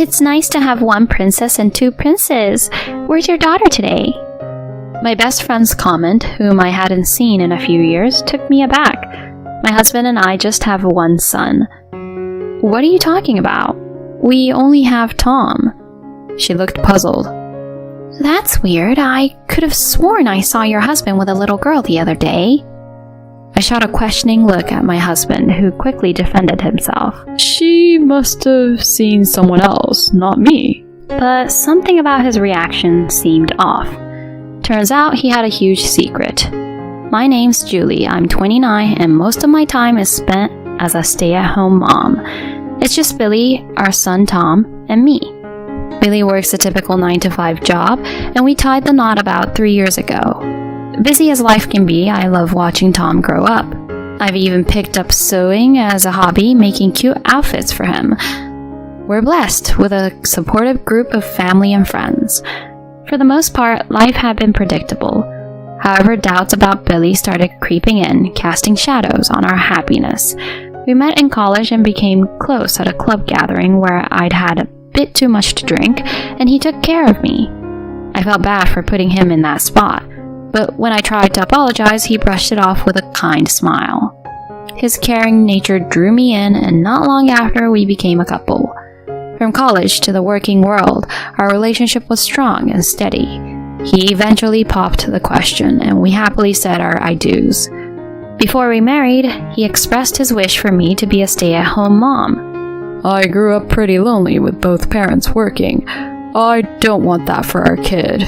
It's nice to have one princess and two princes. Where's your daughter today? My best friend's comment, whom I hadn't seen in a few years, took me aback. My husband and I just have one son. What are you talking about? We only have Tom. She looked puzzled. That's weird. I could have sworn I saw your husband with a little girl the other day. I shot a questioning look at my husband, who quickly defended himself. She must have seen someone else, not me. But something about his reaction seemed off. Turns out he had a huge secret. My name's Julie, I'm 29, and most of my time is spent as a stay-at-home mom. It's just Billy, our son Tom, and me. Billy works a typical 9-to-5 job, and we tied the knot about 3 years ago. Busy as life can be, I love watching Tom grow up. I've even picked up sewing as a hobby, making cute outfits for him. We're blessed with a supportive group of family and friends. For the most part, life had been predictable. However, doubts about Billy started creeping in, casting shadows on our happiness. We met in college and became close at a club gathering where I'd had a bit too much to drink, and he took care of me. I felt bad for putting him in that spot, but when I tried to apologize, he brushed it off with a kind smile. His caring nature drew me in, and not long after, we became a couple. From college to the working world, our relationship was strong and steady. He eventually popped the question, and we happily said our I do's. Before we married, he expressed his wish for me to be a stay-at-home mom. I grew up pretty lonely with both parents working. I don't want that for our kid.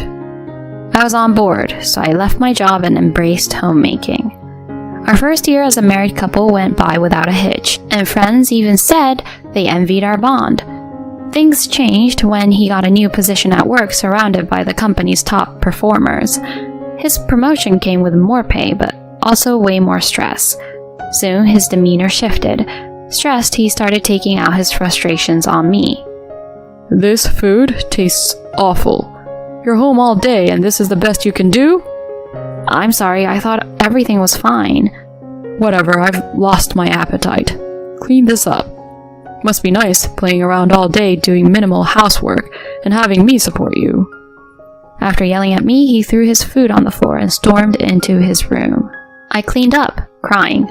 I was on board, so I left my job and embraced homemaking. Our first year as a married couple went by without a hitch, and friends even said they envied our bond. Things changed when he got a new position at work surrounded by the company's top performers. His promotion came with more pay, but also way more stress. Soon, his demeanor shifted. Stressed, he started taking out his frustrations on me. This food tastes awful. You're home all day and this is the best you can do? I'm sorry, I thought everything was fine. Whatever, I've lost my appetite. Clean this up. Must be nice playing around all day doing minimal housework and having me support you. After yelling at me, he threw his food on the floor and stormed into his room. I cleaned up, crying.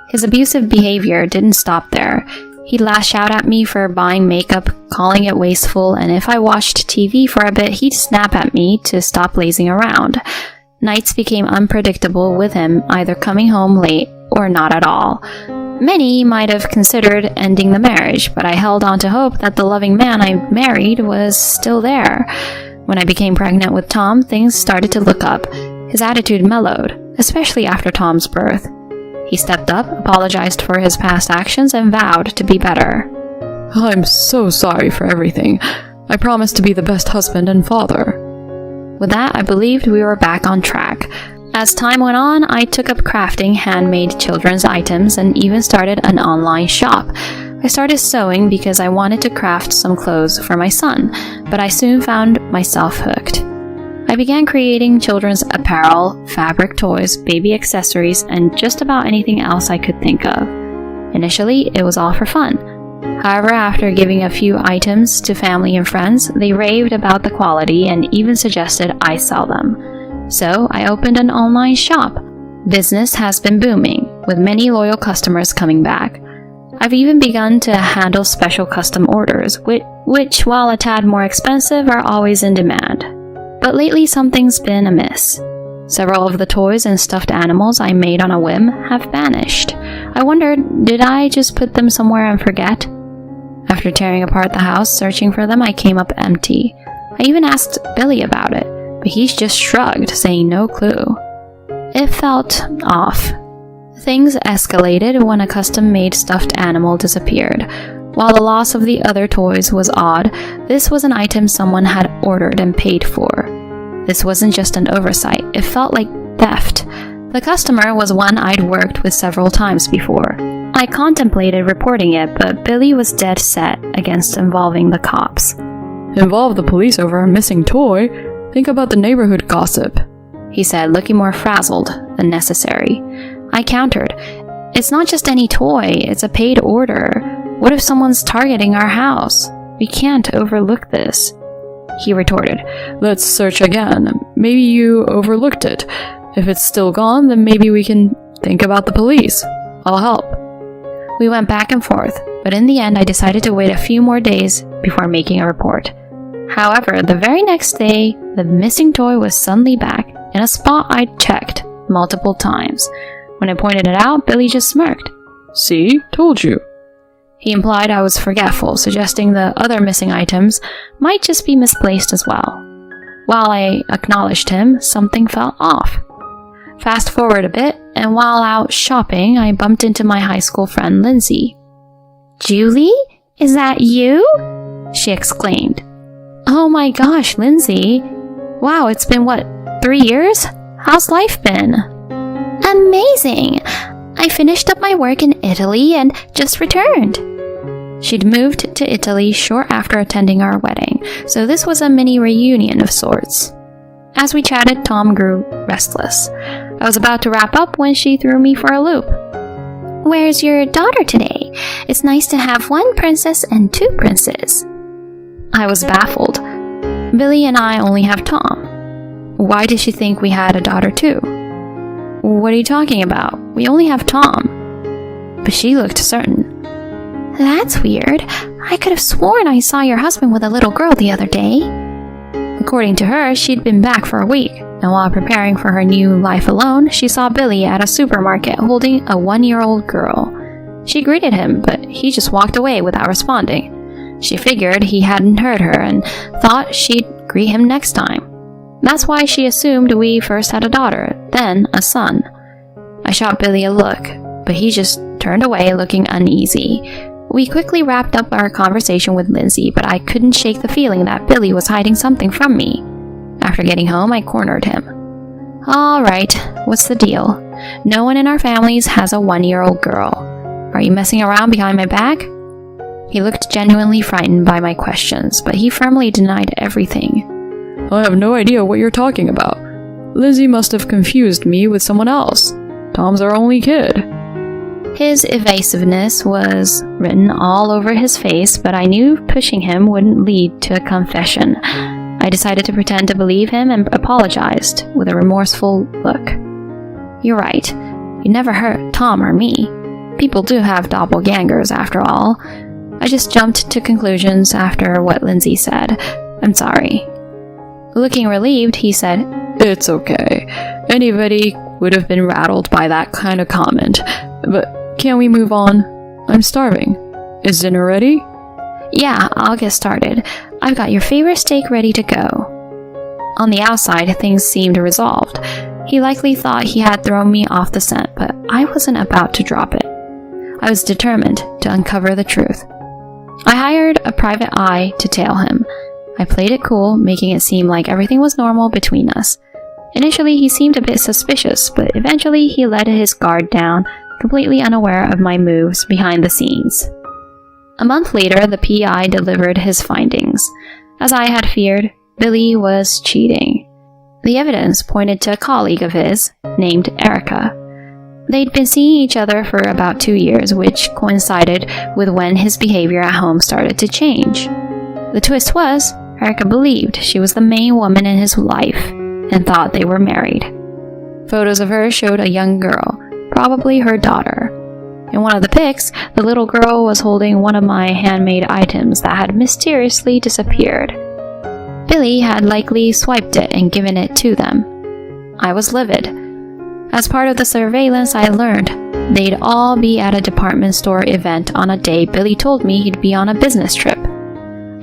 His abusive behavior didn't stop there. He'd lash out at me for buying makeup, calling it wasteful, and if I watched TV for a bit, he'd snap at me to stop lazing around. Nights became unpredictable with him either coming home late or not at all. Many might have considered ending the marriage, but I held on to hope that the loving man I married was still there. When I became pregnant with Tom, things started to look up. His attitude mellowed, especially after Tom's birth. He stepped up, apologized for his past actions, and vowed to be better. I'm so sorry for everything. I promise to be the best husband and father. With that, I believed we were back on track. As time went on, I took up crafting handmade children's items and even started an online shop. I started sewing because I wanted to craft some clothes for my son, but I soon found myself hooked. I began creating children's apparel, fabric toys, baby accessories, and just about anything else I could think of. Initially, it was all for fun. However, after giving a few items to family and friends, they raved about the quality and even suggested I sell them. So I opened an online shop. Business has been booming, with many loyal customers coming back. I've even begun to handle special custom orders, which, while a tad more expensive, are always in demand. But lately something's been amiss. Several of the toys and stuffed animals I made on a whim have vanished. I wondered, did I just put them somewhere and forget? After tearing apart the house searching for them, I came up empty. I even asked Billy about it, but he just shrugged, saying no clue. It felt off. Things escalated when a custom-made stuffed animal disappeared. While the loss of the other toys was odd, this was an item someone had ordered and paid for. This wasn't just an oversight, it felt like theft. The customer was one I'd worked with several times before. I contemplated reporting it, but Billy was dead set against involving the cops. Involve the police over a missing toy? Think about the neighborhood gossip, he said, looking more frazzled than necessary. I countered, it's not just any toy, it's a paid order. What if someone's targeting our house? We can't overlook this," he retorted. "Let's search again. Maybe you overlooked it. If it's still gone, then maybe we can think about the police. I'll help." We went back and forth, but in the end I decided to wait a few more days before making a report. However, the very next day, the missing toy was suddenly back in a spot I'd checked multiple times. When I pointed it out, Billy just smirked. "See? Told you." He implied I was forgetful, suggesting the other missing items might just be misplaced as well. While I acknowledged him, something felt off. Fast forward a bit, and while out shopping, I bumped into my high school friend Lindsay. "Julie? Is that you?" she exclaimed. "Oh my gosh, Lindsay. Wow, it's been 3 years? How's life been?" "Amazing! I finished up my work in Italy and just returned." She'd moved to Italy short after attending our wedding, so this was a mini reunion of sorts. As we chatted, Tom grew restless. I was about to wrap up when she threw me for a loop. "Where's your daughter today? It's nice to have one princess and two princes." I was baffled. Billy and I only have Tom. Why did she think we had a daughter too? "What are you talking about? We only have Tom." But she looked certain. "That's weird. I could have sworn I saw your husband with a little girl the other day." According to her, she'd been back for a week, and while preparing for her new life alone, she saw Billy at a supermarket holding a 1-year-old girl. She greeted him, but he just walked away without responding. She figured he hadn't heard her and thought she'd greet him next time. That's why she assumed we first had a daughter, then a son. I shot Billy a look, but he just turned away looking uneasy. We quickly wrapped up our conversation with Lindsay, but I couldn't shake the feeling that Billy was hiding something from me. After getting home, I cornered him. "All right, what's the deal? No one in our families has a 1-year-old girl. Are you messing around behind my back?" He looked genuinely frightened by my questions, but he firmly denied everything. "I have no idea what you're talking about. Lizzie must have confused me with someone else. Tom's our only kid." His evasiveness was written all over his face, but I knew pushing him wouldn't lead to a confession. I decided to pretend to believe him and apologized with a remorseful look. "You're right. You never hurt Tom or me. People do have doppelgangers after all. I just jumped to conclusions after what Lindsay said. I'm sorry." Looking relieved, he said, "It's okay. Anybody would have been rattled by that kind of comment. But can't we move on? I'm starving. Is dinner ready?" "Yeah, I'll get started. I've got your favorite steak ready to go." On the outside, things seemed resolved. He likely thought he had thrown me off the scent, but I wasn't about to drop it. I was determined to uncover the truth. I hired a private eye to tail him. I played it cool, making it seem like everything was normal between us. Initially, he seemed a bit suspicious, but eventually he let his guard down, completely unaware of my moves behind the scenes. A month later, the PI delivered his findings. As I had feared, Billy was cheating. The evidence pointed to a colleague of his, named Erica. They'd been seeing each other for about 2 years, which coincided with when his behavior at home started to change. The twist was, Erica believed she was the main woman in his life, and thought they were married. Photos of her showed a young girl, probably her daughter. In one of the pics, the little girl was holding one of my handmade items that had mysteriously disappeared. Billy had likely swiped it and given it to them. I was livid. As part of the surveillance, I learned they'd all be at a department store event on a day Billy told me he'd be on a business trip.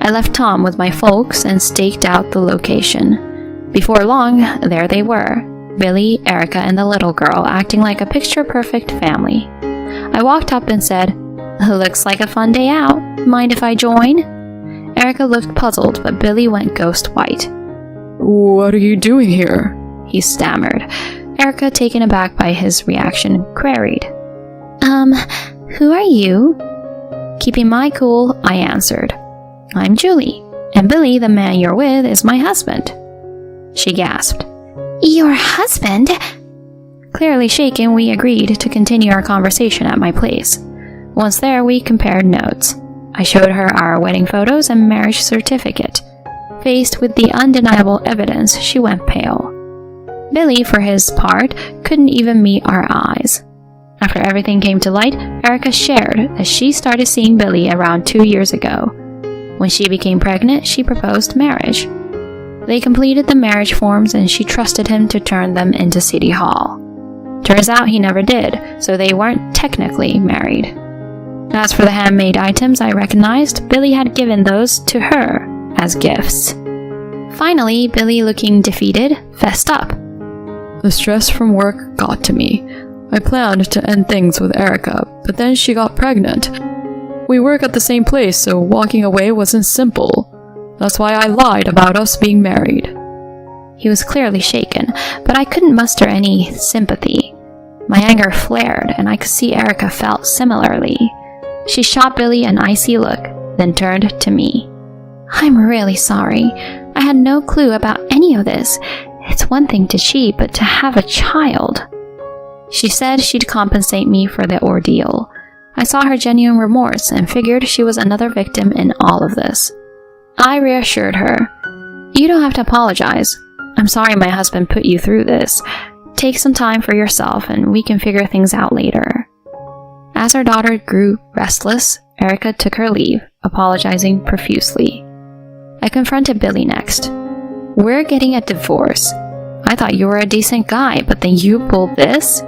I left Tom with my folks and staked out the location. Before long, there they were, Billy, Erica, and the little girl, acting like a picture-perfect family. I walked up and said, "Looks like a fun day out. Mind if I join?" Erica looked puzzled, but Billy went ghost white. "What are you doing here?" he stammered. Erica, taken aback by his reaction, queried, Who are you?" Keeping my cool, I answered, "I'm Julie, and Billy, the man you're with, is my husband." She gasped. "Your husband?" Clearly shaken, we agreed to continue our conversation at my place. Once there, we compared notes. I showed her our wedding photos and marriage certificate. Faced with the undeniable evidence, she went pale. Billy, for his part, couldn't even meet our eyes. After everything came to light, Erica shared that she started seeing Billy around 2 years ago. When she became pregnant, she proposed marriage. They completed the marriage forms and she trusted him to turn them into City Hall. Turns out he never did, so they weren't technically married. As for the handmade items I recognized, Billy had given those to her as gifts. Finally, Billy, looking defeated, fessed up. The stress from work got to me. I planned to end things with Erica, but then she got pregnant. We work at the same place, so walking away wasn't simple. That's why I lied about us being married. He was clearly shaken, but I couldn't muster any sympathy. My anger flared, and I could see Erica felt similarly. She shot Billy an icy look, then turned to me. I'm really sorry. I had no clue about any of this. It's one thing to cheat, but to have a child. She said she'd compensate me for the ordeal. I saw her genuine remorse and figured she was another victim in all of this. I reassured her. You don't have to apologize. I'm sorry my husband put you through this. Take some time for yourself and we can figure things out later. As our daughter grew restless, Erica took her leave, apologizing profusely. I confronted Billy next. We're getting a divorce. I thought you were a decent guy, but then you pulled this?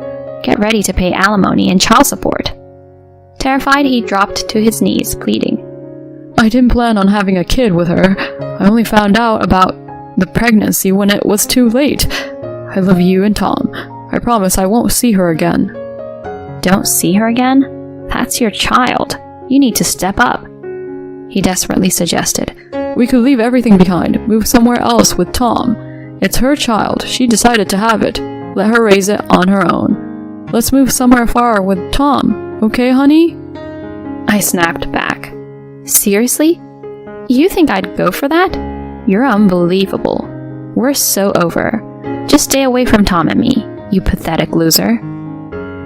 Get ready to pay alimony and child support. Terrified, he dropped to his knees, pleading. I didn't plan on having a kid with her. I only found out about the pregnancy when it was too late. I love you and Tom. I promise I won't see her again. Don't see her again? That's your child. You need to step up, he desperately suggested. We could leave everything behind, move somewhere else with Tom. It's her child. She decided to have it. Let her raise it on her own. Let's move somewhere far with Tom. Okay, honey? I snapped back. Seriously? You think I'd go for that? You're unbelievable. We're so over. Just stay away from Tom and me, you pathetic loser.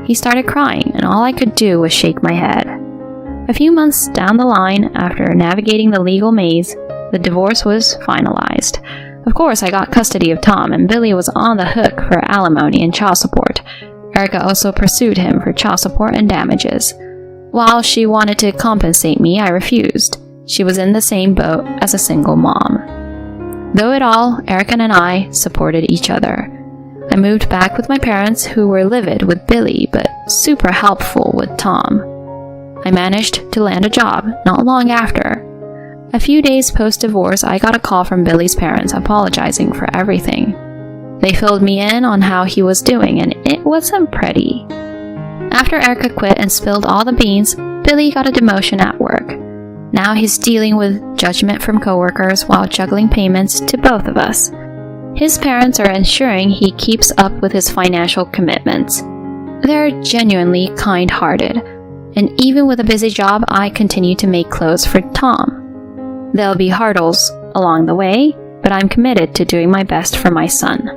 He started crying, and all I could do was shake my head. A few months down the line, after navigating the legal maze, the divorce was finalized. Of course, I got custody of Tom, and Billy was on the hook for alimony and child support. Erica also pursued him for child support and damages. While she wanted to compensate me, I refused. She was in the same boat as a single mom. Though it all, Erica and I supported each other. I moved back with my parents, who were livid with Billy, but super helpful with Tom. I managed to land a job not long after. A few days post-divorce, I got a call from Billy's parents apologizing for everything. They filled me in on how he was doing, and it wasn't pretty. After Erica quit and spilled all the beans, Billy got a demotion at work. Now he's dealing with judgment from coworkers while juggling payments to both of us. His parents are ensuring he keeps up with his financial commitments. They're genuinely kind-hearted, and even with a busy job, I continue to make clothes for Tom. There'll be hurdles along the way, but I'm committed to doing my best for my son.